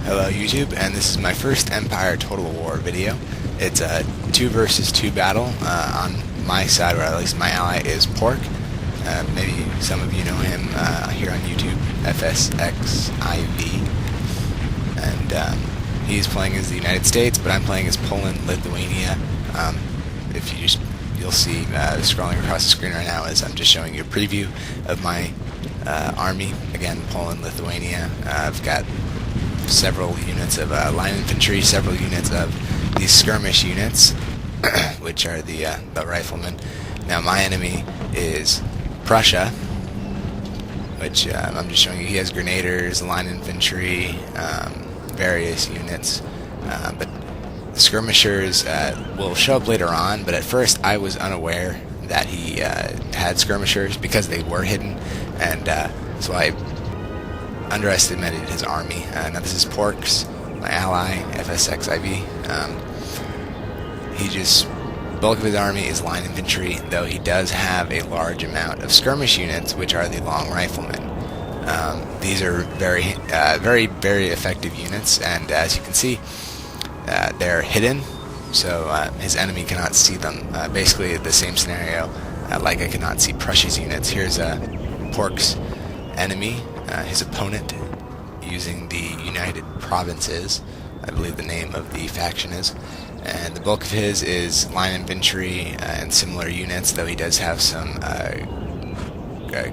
Hello YouTube, and this is my first Empire Total War video. It's a 2 versus 2 battle on my side, or at least my ally is Pork. Maybe some of you know him here on YouTube, FSXIV. And he's playing as the United States, but I'm playing as Poland, Lithuania. You'll see scrolling across the screen right now as I'm just showing you a preview of my army. Again, Poland, Lithuania. I've got several units of line infantry, several units of these skirmish units, which are the riflemen. Now my enemy is Prussia, which I'm just showing you. He has grenadiers, line infantry, various units, but the skirmishers will show up later on, but at first I was unaware that he had skirmishers because they were hidden, and so I underestimated his army. Now this is Pork's, my ally, FSXIV. Bulk of his army is line infantry, though he does have a large amount of skirmish units, which are the long riflemen. These are very, very effective units, and as you can see, they're hidden, so his enemy cannot see them. Basically the same scenario like I cannot see Prussia's units. Here's Pork's enemy, his opponent, using the United Provinces, I believe the name of the faction is, and the bulk of his is line infantry and similar units, though he does have some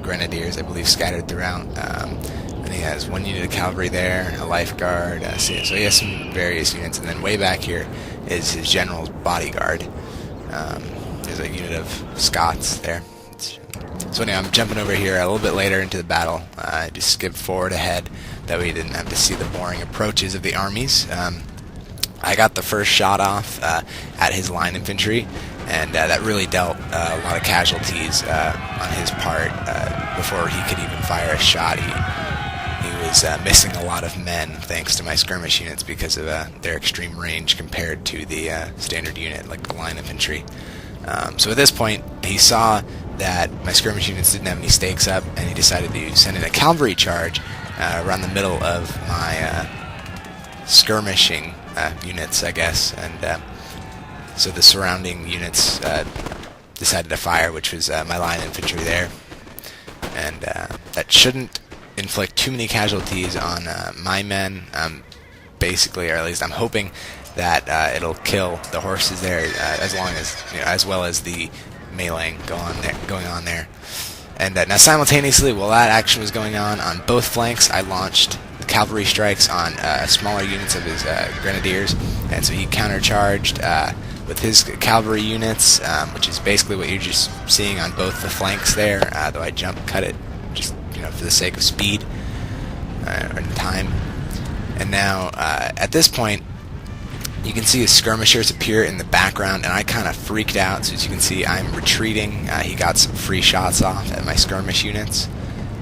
grenadiers, I believe, scattered throughout, and he has one unit of cavalry there, a lifeguard, so he has some various units, and then way back here is his general's bodyguard. There's a unit of Scots there. So anyway, I'm jumping over here a little bit later into the battle. I just skipped forward ahead, that way we didn't have to see the boring approaches of the armies. I got the first shot off at his line infantry, and that really dealt a lot of casualties on his part. Before he could even fire a shot, he was missing a lot of men thanks to my skirmish units because of their extreme range compared to the standard unit, like the line infantry. So at this point, he saw that my skirmish units didn't have any stakes up, and he decided to send in a cavalry charge around the middle of my skirmishing units, I guess, and so the surrounding units decided to fire, which was my line infantry there, and that shouldn't inflict too many casualties on my men, basically, or at least I'm hoping that it'll kill the horses there, as well as the meleeing going on there. And now simultaneously, while that action was going on both flanks, I launched cavalry strikes on smaller units of his grenadiers, and so he countercharged with his cavalry units, which is basically what you're just seeing on both the flanks there, though I cut it just for the sake of speed or time. And now at this point, you can see his skirmishers appear in the background, and I kind of freaked out. So as you can see, I'm retreating. He got some free shots off at my skirmish units.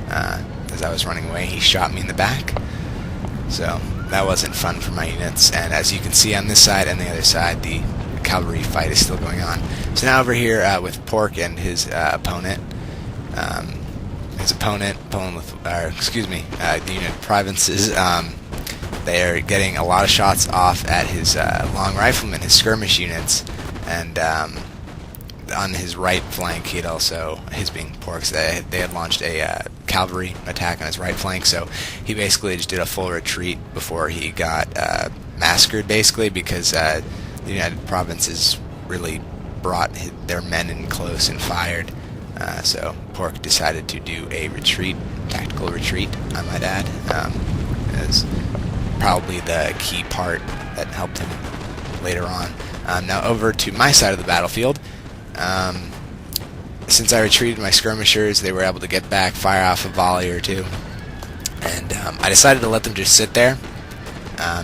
As I was running away, he shot me in the back. So that wasn't fun for my units. And as you can see on this side and the other side, the cavalry fight is still going on. So now over here with Pork and his opponent, the United Provinces, they are getting a lot of shots off at his long riflemen, his skirmish units, and on his right flank, he had also, his being Pork's, they had launched a cavalry attack on his right flank, so he basically just did a full retreat before he got massacred, basically, because the United Provinces really brought their men in close and fired. So Pork decided to do a retreat, tactical retreat, I might add. As probably the key part that helped him later on. Now over to my side of the battlefield. Since I retreated my skirmishers, they were able to get back, fire off a volley or two, and I decided to let them just sit there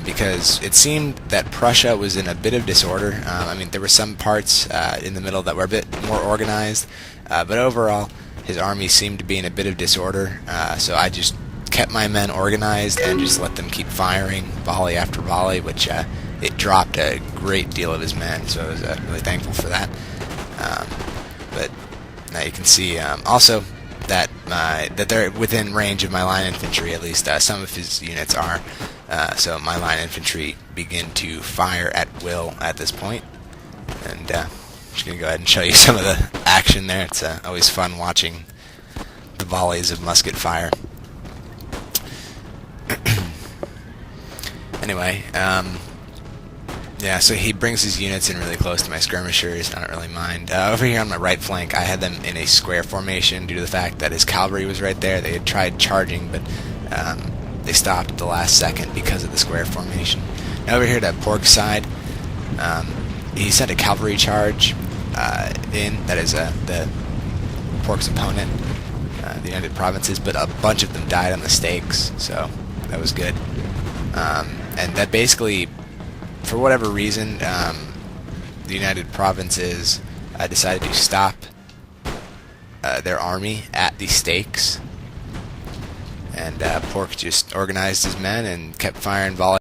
because it seemed that Prussia was in a bit of disorder. I mean, there were some parts in the middle that were a bit more organized, but overall his army seemed to be in a bit of disorder, so I just kept my men organized and just let them keep firing volley after volley, which it dropped a great deal of his men, so I was really thankful for that. But now you can see also that they're within range of my line infantry, at least some of his units are. So my line infantry begin to fire at will at this point. And I'm just going to go ahead and show you some of the action there. It's always fun watching the volleys of musket fire. Anyway, yeah, so he brings his units in really close to my skirmishers. I don't really mind. Over here on my right flank, I had them in a square formation due to the fact that his cavalry was right there. They had tried charging, but they stopped at the last second because of the square formation. Now over here to Pork's side, he sent a cavalry charge in. That is the Pork's opponent, the United Provinces, but a bunch of them died on the stakes, so that was good. And that basically, for whatever reason, the United Provinces decided to stop their army at the stakes, and Pork just organized his men and kept firing volleys